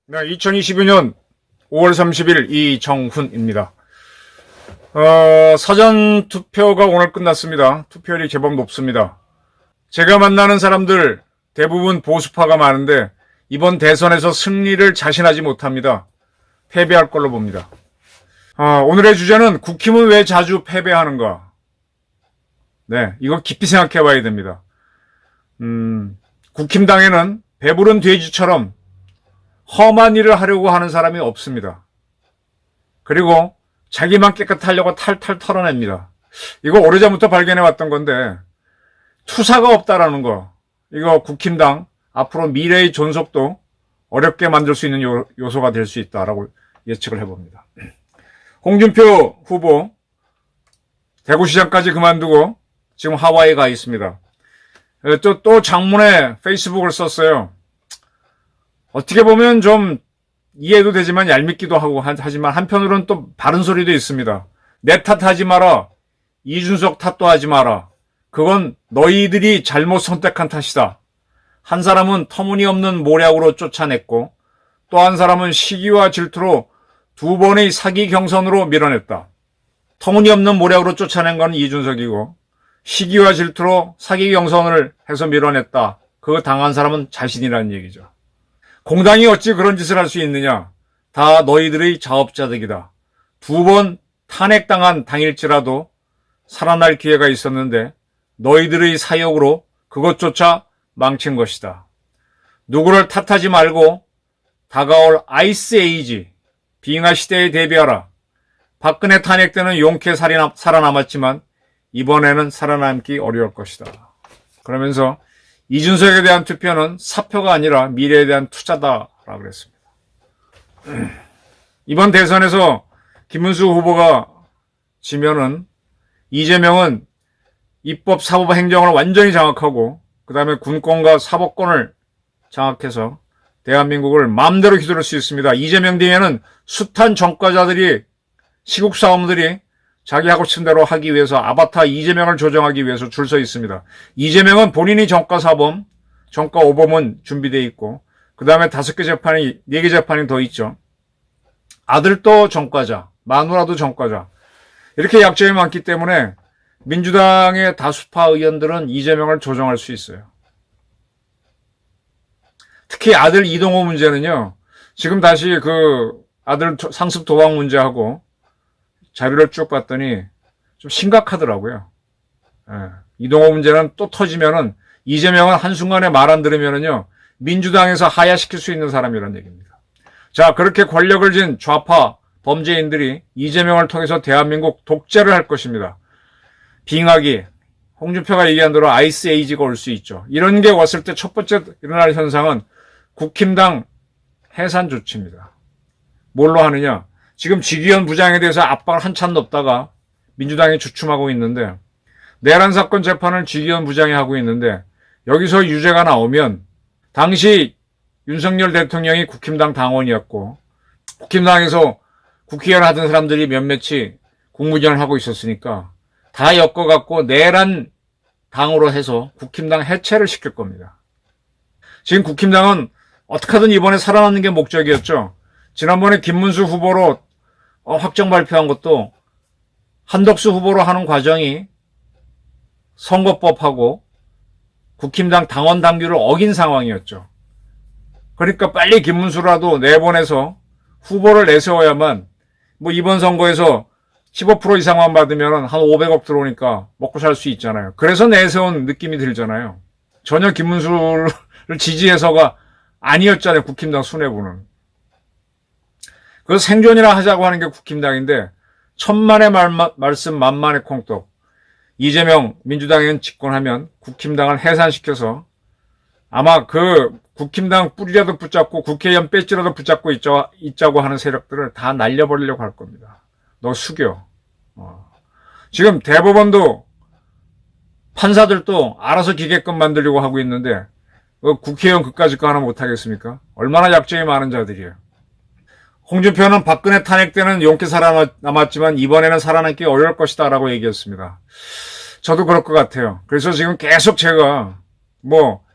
네, 2022년 5월 30일 이정훈입니다. 사전 투표가 오늘 끝났습니다. 투표율이 제법 높습니다. 제가 만나는 사람들 대부분 보수파가 많은데 이번 대선에서 승리를 자신하지 못합니다. 패배할 걸로 봅니다. 오늘의 주제는 국힘은 왜 자주 패배하는가? 네, 이거 깊이 생각해 봐야 됩니다. 국힘당에는 배부른 돼지처럼 험한 일을 하려고 하는 사람이 없습니다. 그리고 자기만 깨끗하려고 탈탈 털어냅니다. 이거 오래전부터 발견해 왔던 건데 투사가 없다라는 거, 이거 국힘당 앞으로 미래의 존속도 어렵게 만들 수 있는 요소가 될 수 있다라고 예측을 해봅니다. 홍준표 후보 대구시장까지 그만두고 지금 하와이에 가 있습니다. 또 장문에 페이스북을 썼어요. 어떻게 보면 좀 이해도 되지만 얄밉기도 하고 하지만 한편으로는 또 바른 소리도 있습니다. 내 탓하지 마라. 이준석 탓도 하지 마라. 그건 너희들이 잘못 선택한 탓이다. 한 사람은 터무니없는 모략으로 쫓아냈고 또 한 사람은 시기와 질투로 두 번의 사기 경선으로 밀어냈다. 터무니없는 모략으로 쫓아낸 건 이준석이고 시기와 질투로 사기 경선을 해서 밀어냈다. 그거 당한 사람은 자신이라는 얘기죠. 공당이 어찌 그런 짓을 할 수 있느냐? 다 너희들의 자업자득이다. 두 번 탄핵당한 당일치라도 살아날 기회가 있었는데 너희들의 사욕으로 그것조차 망친 것이다. 누구를 탓하지 말고 다가올 아이스 에이지, 빙하 시대에 대비하라. 박근혜 탄핵 때는 용케 살아남았지만 이번에는 살아남기 어려울 것이다. 그러면서 이준석에 대한 투표는 사표가 아니라 미래에 대한 투자다라고 그랬습니다. 이번 대선에서 김문수 후보가 지면은 이재명은 입법, 사법, 행정을 완전히 장악하고 그 다음에 군권과 사법권을 장악해서 대한민국을 마음대로 휘두를 수 있습니다. 이재명 뒤에는 숱한 정과자들이, 시국사원들이 자기 하고 싶은 대로 하기 위해서 아바타 이재명을 조정하기 위해서 줄 서 있습니다. 이재명은 본인이 정과사범, 정과오범은 준비되어 있고 그 다음에 4개 재판이 더 있죠. 아들도 정과자, 마누라도 정과자. 이렇게 약점이 많기 때문에 민주당의 다수파 의원들은 이재명을 조정할 수 있어요. 특히 아들 이동호 문제는요. 지금 다시 그 아들 상습 도박 문제하고 자료를 쭉 봤더니 좀 심각하더라고요. 이동호 문제는 또 터지면은 이재명은 한순간에 말 안 들으면은요. 민주당에서 하야시킬 수 있는 사람이라는 얘기입니다. 자, 그렇게 권력을 쥔 좌파 범죄인들이 이재명을 통해서 대한민국 독재를 할 것입니다. 빙하기, 홍준표가 얘기한 대로 아이스 에이지가 올 수 있죠. 이런 게 왔을 때 첫 번째 일어날 현상은 국힘당 해산 조치입니다. 뭘로 하느냐? 지금 지기현 부장에 대해서 압박을 한참 넣다가 민주당이 주춤하고 있는데 내란 사건 재판을 지기현 부장이 하고 있는데 여기서 유죄가 나오면 당시 윤석열 대통령이 국힘당 당원이었고 국힘당에서 국회의원 하던 사람들이 몇몇이 국무위원을 하고 있었으니까 다 엮어갖고 내란 당으로 해서 국힘당 해체를 시킬 겁니다. 지금 국힘당은 어떻게든 이번에 살아남는 게 목적이었죠. 지난번에 김문수 후보로 확정 발표한 것도 한덕수 후보로 하는 과정이 선거법하고 국힘당 당원 당규를 어긴 상황이었죠. 그러니까 빨리 김문수라도 내보내서 후보를 내세워야만 뭐 이번 선거에서 15% 이상만 받으면 한 500억 들어오니까 먹고 살 수 있잖아요. 그래서 내세운 느낌이 들잖아요. 전혀 김문수를 지지해서가 아니었잖아요. 국힘당 수뇌부는. 그래서 생존이라 하자고 하는 게 국힘당인데 천만의 말씀 만만의 콩떡. 이재명 민주당은 집권하면 국힘당을 해산시켜서 아마 그 국힘당 뿌리라도 붙잡고 국회의원 배지라도 붙잡고 있자고 하는 세력들을 다 날려버리려고 할 겁니다. 너 숙여. 지금 대법원도 판사들도 알아서 기계권 만들려고 하고 있는데 국회의원 그까짓 거 하나 못하겠습니까? 얼마나 약점이 많은 자들이에요. 홍준표는 박근혜 탄핵 때는 용케 살아남았지만 이번에는 살아남기 어려울 것이다 라고 얘기했습니다. 저도 그럴 것 같아요. 그래서 지금 계속 제가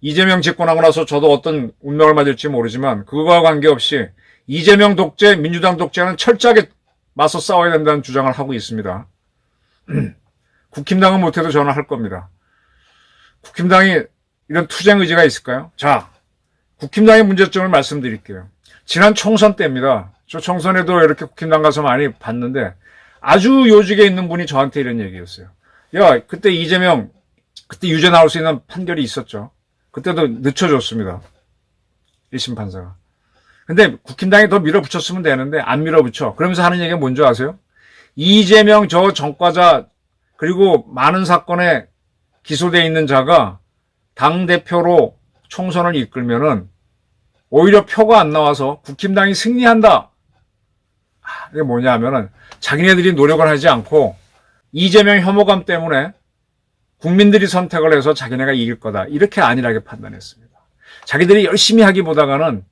이재명 집권하고 나서 저도 어떤 운명을 맞을지 모르지만 그거와 관계없이 이재명 독재, 민주당 독재는 철저하게 맞서 싸워야 된다는 주장을 하고 있습니다. 국힘당은 못해도 저는 할 겁니다. 국힘당이 이런 투쟁 의지가 있을까요? 자, 국힘당의 문제점을 말씀드릴게요. 지난 총선 때입니다. 저 총선에도 이렇게 국힘당 가서 많이 봤는데 아주 요직에 있는 분이 저한테 이런 얘기였어요. 야, 그때 이재명, 그때 유죄 나올 수 있는 판결이 있었죠. 그때도 늦춰줬습니다. 1심 판사가. 근데 국힘당이 더 밀어붙였으면 되는데 안 밀어붙여. 그러면서 하는 얘기가 뭔지 아세요? 이재명 저 전과자 그리고 많은 사건에 기소돼 있는 자가 당대표로 총선을 이끌면은 오히려 표가 안 나와서 국힘당이 승리한다. 이게 뭐냐 하면은 자기네들이 노력을 하지 않고 이재명 혐오감 때문에 국민들이 선택을 해서 자기네가 이길 거다. 이렇게 안일하게 판단했습니다. 자기들이 열심히 하기보다는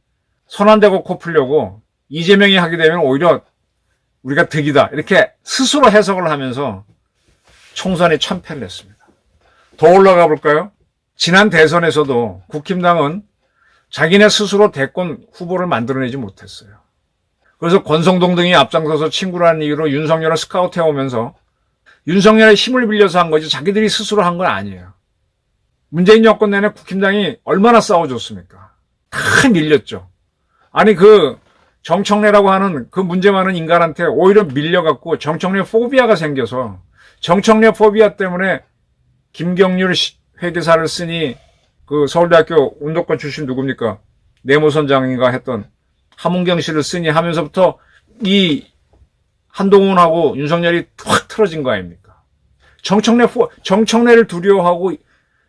손 안 대고 코 풀려고 이재명이 하게 되면 오히려 우리가 득이다. 이렇게 스스로 해석을 하면서 총선에 참패를 했습니다. 더 올라가 볼까요? 지난 대선에서도 국힘당은 자기네 스스로 대권 후보를 만들어내지 못했어요. 그래서 권성동 등이 앞장서서 친구라는 이유로 윤석열을 스카우트해오면서 윤석열의 힘을 빌려서 한 거지 자기들이 스스로 한 건 아니에요. 문재인 여권 내내 국힘당이 얼마나 싸워줬습니까? 다 밀렸죠. 아니 정청래라고 하는 그 문제 많은 인간한테 오히려 밀려갖고 정청래 포비아가 생겨서 정청래 포비아 때문에 김경률 회계사를 쓰니 그 서울대학교 운동권 출신 누굽니까? 내무선장인가 했던 함은경 씨를 쓰니 하면서부터 이 한동훈하고 윤석열이 확 틀어진 거 아닙니까? 정청래를 두려워하고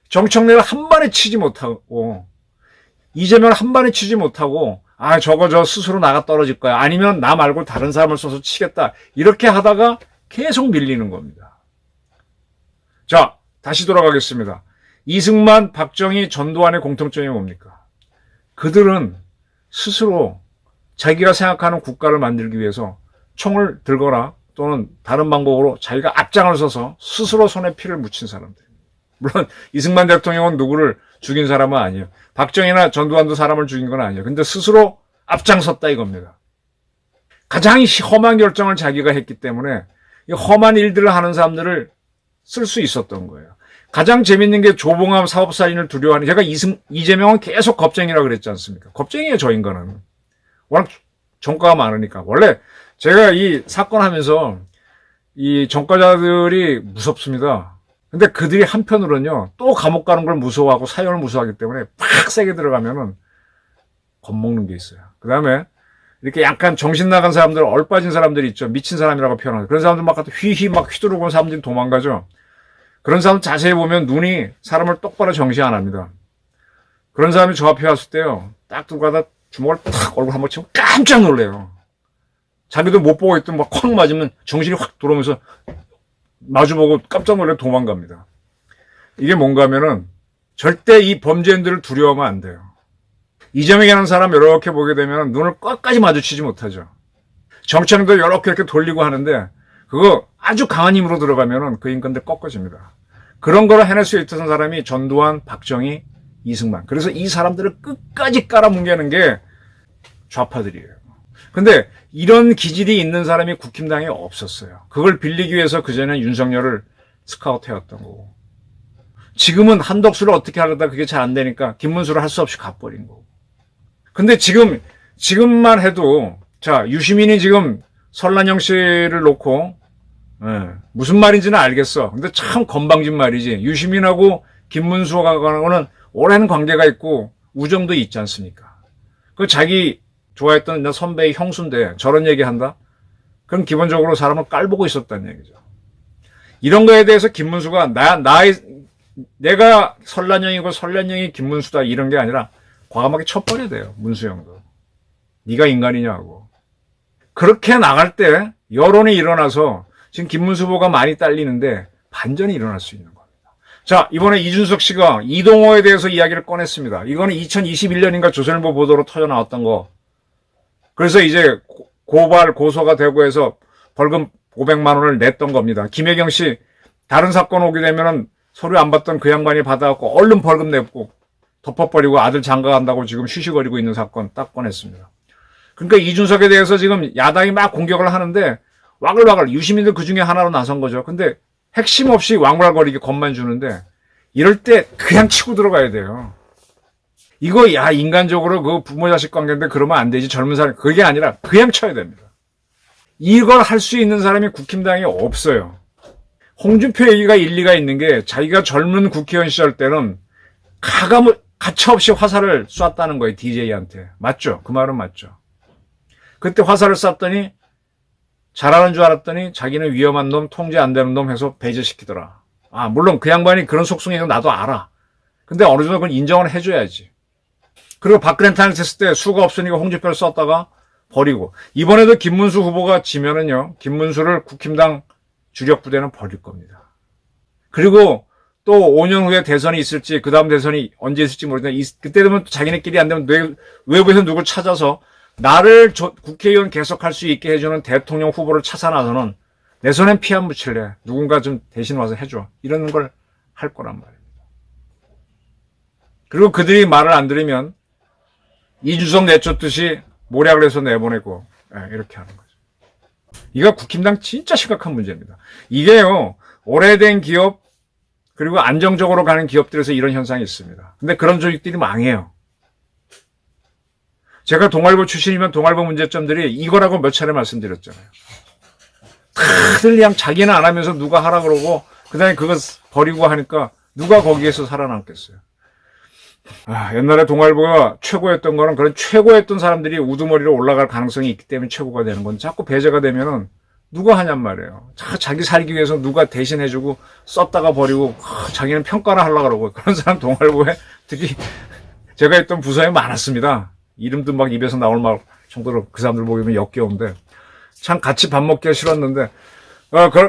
정청래를 한 번에 치지 못하고 이재명을 한 번에 치지 못하고 저거 스스로 나가 떨어질 거야. 아니면 나 말고 다른 사람을 써서 치겠다. 이렇게 하다가 계속 밀리는 겁니다. 자, 다시 돌아가겠습니다. 이승만, 박정희, 전두환의 공통점이 뭡니까? 그들은 스스로 자기가 생각하는 국가를 만들기 위해서 총을 들거나 또는 다른 방법으로 자기가 앞장을 서서 스스로 손에 피를 묻힌 사람들입니다. 물론 이승만 대통령은 누구를 죽인 사람은 아니에요. 박정희나 전두환도 사람을 죽인 건 아니에요. 근데 스스로 앞장섰다 이겁니다. 가장 험한 결정을 자기가 했기 때문에 이 험한 일들을 하는 사람들을 쓸 수 있었던 거예요. 가장 재밌는 게 조봉암 사업살인을 두려워하는, 제가 이재명은 계속 겁쟁이라고 그랬지 않습니까? 겁쟁이에요, 저 인간은. 워낙 전과가 많으니까. 원래 제가 이 사건 하면서 이 전과자들이 무섭습니다. 근데 그들이 한편으로는요, 또 감옥 가는 걸 무서워하고 사형을 무서워하기 때문에 팍 세게 들어가면은 겁먹는 게 있어요. 그 다음에 이렇게 약간 정신 나간 사람들, 얼빠진 사람들이 있죠. 미친 사람이라고 표현하죠. 그런 사람들 막 휘휘 막 휘두르고 사람들이 도망가죠. 그런 사람 자세히 보면 눈이 사람을 똑바로 정시 안 합니다. 그런 사람이 저 앞에 왔을 때요, 딱 들어가다 주먹을 탁 얼굴 한번 치면 깜짝 놀래요. 자기도 못 보고 있던 막 콱 맞으면 정신이 확 돌아오면서 마주보고 깜짝 놀래 도망갑니다. 이게 뭔가 하면은 절대 이 범죄인들을 두려워하면 안 돼요. 이재명이라는 사람 이렇게 보게 되면 눈을 끝까지 마주치지 못하죠. 정청도 이렇게 돌리고 하는데 그거 아주 강한 힘으로 들어가면은 그 인간들 꺾어집니다. 그런 걸 해낼 수 있던 사람이 전두환, 박정희, 이승만. 그래서 이 사람들을 끝까지 깔아뭉개는 게 좌파들이에요. 근데 이런 기질이 있는 사람이 국힘당에 없었어요. 그걸 빌리기 위해서 그전에 윤석열을 스카우트 해왔던 거고. 지금은 한덕수를 어떻게 하려다 그게 잘 안 되니까 김문수를 할 수 없이 가버린 거고. 근데 지금만 해도, 자, 유시민이 지금 설란영 씨를 놓고, 무슨 말인지는 알겠어. 근데 참 건방진 말이지. 유시민하고 김문수하고는 오랜 관계가 있고 우정도 있지 않습니까? 그 자기 좋아했던 내 선배의 형수인데 저런 얘기 한다? 그럼 기본적으로 사람을 깔보고 있었다는 얘기죠. 이런 거에 대해서 김문수가 내가 설란영이고 설란영이 김문수다 이런 게 아니라 과감하게 쳐버려야 돼요. 문수 형도. 네가 인간이냐고. 그렇게 나갈 때 여론이 일어나서 지금 김문수 후보가 많이 딸리는데 반전이 일어날 수 있는 겁니다. 자, 이번에 이준석 씨가 이동호에 대해서 이야기를 꺼냈습니다. 이거는 2021년인가 조선일보 보도로 터져 나왔던 거. 그래서 이제 고발, 고소가 되고 해서 벌금 500만 원을 냈던 겁니다. 김혜경 씨 다른 사건 오게 되면은 서류 안 받던 그 양반이 받아갖고 얼른 벌금 내고 덮어버리고 아들 장가간다고 지금 쉬쉬거리고 있는 사건 딱 꺼냈습니다. 그러니까 이준석에 대해서 지금 야당이 막 공격을 하는데 와글와글 유시민들 그 중에 하나로 나선 거죠. 근데 핵심 없이 왕발거리게 겁만 주는데 이럴 때 그냥 치고 들어가야 돼요. 이거 인간적으로 그 부모 자식 관계인데 그러면 안 되지. 젊은 사람 그게 아니라 그냥 쳐야 됩니다. 이걸 할 수 있는 사람이 국힘당에 없어요. 홍준표 얘기가 일리가 있는 게 자기가 젊은 국회의원 시절 때는 가차없이 화살을 쐈다는 거예요. DJ한테. 맞죠? 그 말은 맞죠. 그때 화살을 쐈더니 잘하는 줄 알았더니 자기는 위험한 놈, 통제 안 되는 놈 해서 배제시키더라. 물론 그 양반이 그런 속성인 건 나도 알아. 근데 어느 정도 그건 인정을 해줘야지. 그리고 박근혜 탄핵했을 때 수가 없으니까 홍준표를 썼다가 버리고 이번에도 김문수 후보가 지면은요. 김문수를 국힘당 주력부대는 버릴 겁니다. 그리고 또 5년 후에 대선이 있을지 그 다음 대선이 언제 있을지 모르겠는데 그때 되면 자기네끼리 안 되면 외부에서 누굴 찾아서 나를 국회의원 계속할 수 있게 해주는 대통령 후보를 찾아 나서는 내 손엔 피 안 묻힐래. 누군가 좀 대신 와서 해줘. 이런 걸 할 거란 말입니다. 그리고 그들이 말을 안 들으면 이준석 내쫓듯이 모략을 해서 내보내고 이렇게 하는 거죠. 이거 국힘당 진짜 심각한 문제입니다. 이게요. 오래된 기업 그리고 안정적으로 가는 기업들에서 이런 현상이 있습니다. 근데 그런 조직들이 망해요. 제가 동아일보 출신이면 동아일보 문제점들이 이거라고 몇 차례 말씀드렸잖아요. 다들 그냥 자기는 안 하면서 누가 하라 그러고 그다음에 그거 버리고 하니까 누가 거기에서 살아남겠어요. 옛날에 동아일보가 최고였던 거는 그런 최고였던 사람들이 우두머리로 올라갈 가능성이 있기 때문에 최고가 되는 건 자꾸 배제가 되면은 누가 하냔 말이에요. 자기 살기 위해서 누가 대신해주고 썼다가 버리고 자기는 평가를 하려고 그러고 그런 사람 동아일보에 특히 제가 있던 부서에 많았습니다. 이름도 막 입에서 나올 말 정도로 그 사람들 보기면 역겨운데 참 같이 밥 먹기가 싫었는데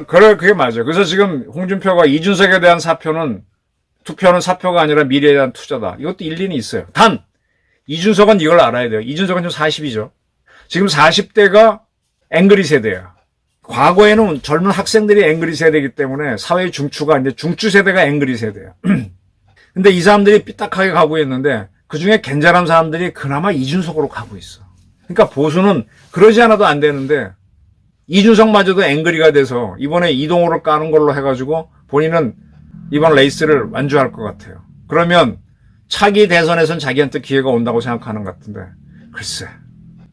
그게 맞아요. 그래서 지금 홍준표가 이준석에 대한 투표는 사표가 아니라 미래에 대한 투자다. 이것도 일리는 있어요. 단 이준석은 이걸 알아야 돼요. 이준석은 지금 40이죠. 지금 40대가 앵그리 세대야. 과거에는 젊은 학생들이 앵그리 세대이기 때문에 사회의 중추가 아닌데 중추 세대가 앵그리 세대야. 근데 이 사람들이 삐딱하게 가고 있는데 그중에 괜찮은 사람들이 그나마 이준석으로 가고 있어. 그러니까 보수는 그러지 않아도 안 되는데 이준석마저도 앵그리가 돼서 이번에 이동호를 까는 걸로 해가지고 본인은 이번 레이스를 완주할 것 같아요. 그러면 차기 대선에선 자기한테 기회가 온다고 생각하는 것 같은데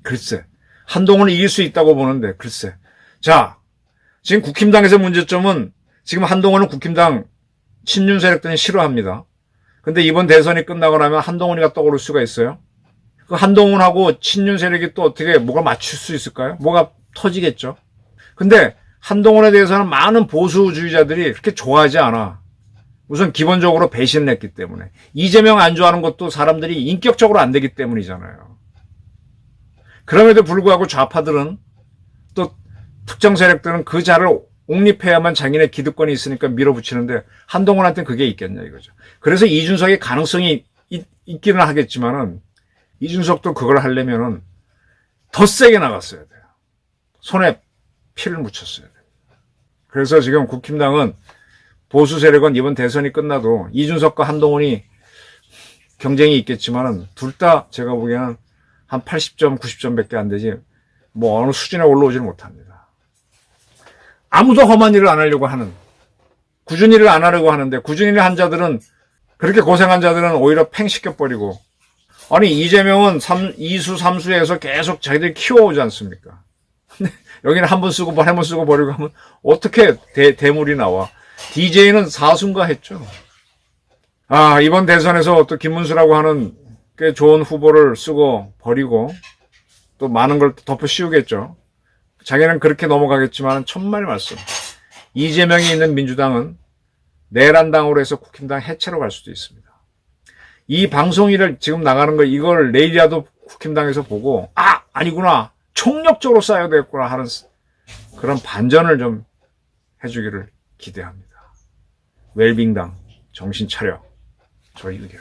글쎄 한동훈을 이길 수 있다고 보는데 글쎄. 자, 지금 국힘당에서 문제점은 지금 한동훈은 국힘당 친윤 세력들이 싫어합니다. 근데 이번 대선이 끝나고 나면 한동훈이가 떠오를 수가 있어요. 그 한동훈하고 친윤 세력이 또 어떻게 뭐가 맞출 수 있을까요? 뭐가 터지겠죠. 근데 한동훈에 대해서는 많은 보수주의자들이 그렇게 좋아하지 않아. 우선 기본적으로 배신을 했기 때문에. 이재명 안 좋아하는 것도 사람들이 인격적으로 안 되기 때문이잖아요. 그럼에도 불구하고 좌파들은 또 특정 세력들은 그 자를 옹립해야만 자기네 기득권이 있으니까 밀어붙이는데 한동훈한테는 그게 있겠냐 이거죠. 그래서 이준석의 가능성이 있기는 하겠지만은 이준석도 그걸 하려면은 더 세게 나갔어야 돼요. 손에 피를 묻혔어야 돼요. 그래서 지금 국힘당은 보수 세력은 이번 대선이 끝나도 이준석과 한동훈이 경쟁이 있겠지만은 둘 다 제가 보기에는 한 80점, 90점밖에 안 되지 뭐 어느 수준에 올라오지는 못합니다. 아무도 험한 일을 안 하려고 하는, 굳은 일을 안 하려고 하는데 굳은 일을 한 자들은 그렇게 고생한 자들은 오히려 팽시켜버리고 아니 이재명은 2수 3수에서 계속 자기들이 키워오지 않습니까? 여기는 한 번 쓰고 한 번 쓰고 버리고 하면 어떻게 대물이 나와. DJ는 4수인가 했죠. 이번 대선에서 또 김문수라고 하는 꽤 좋은 후보를 쓰고 버리고 또 많은 걸 덮어 씌우겠죠. 자기는 그렇게 넘어가겠지만 천만의 말씀. 이재명이 있는 민주당은 내란당으로 해서 국힘당 해체로 갈 수도 있습니다. 이 방송일을 지금 나가는 거 이걸 내일이라도 국힘당에서 보고 아니구나. 총력적으로 싸야 되겠구나 하는 그런 반전을 좀 해주기를 기대합니다. 웰빙당 정신 차려. 저희 의견.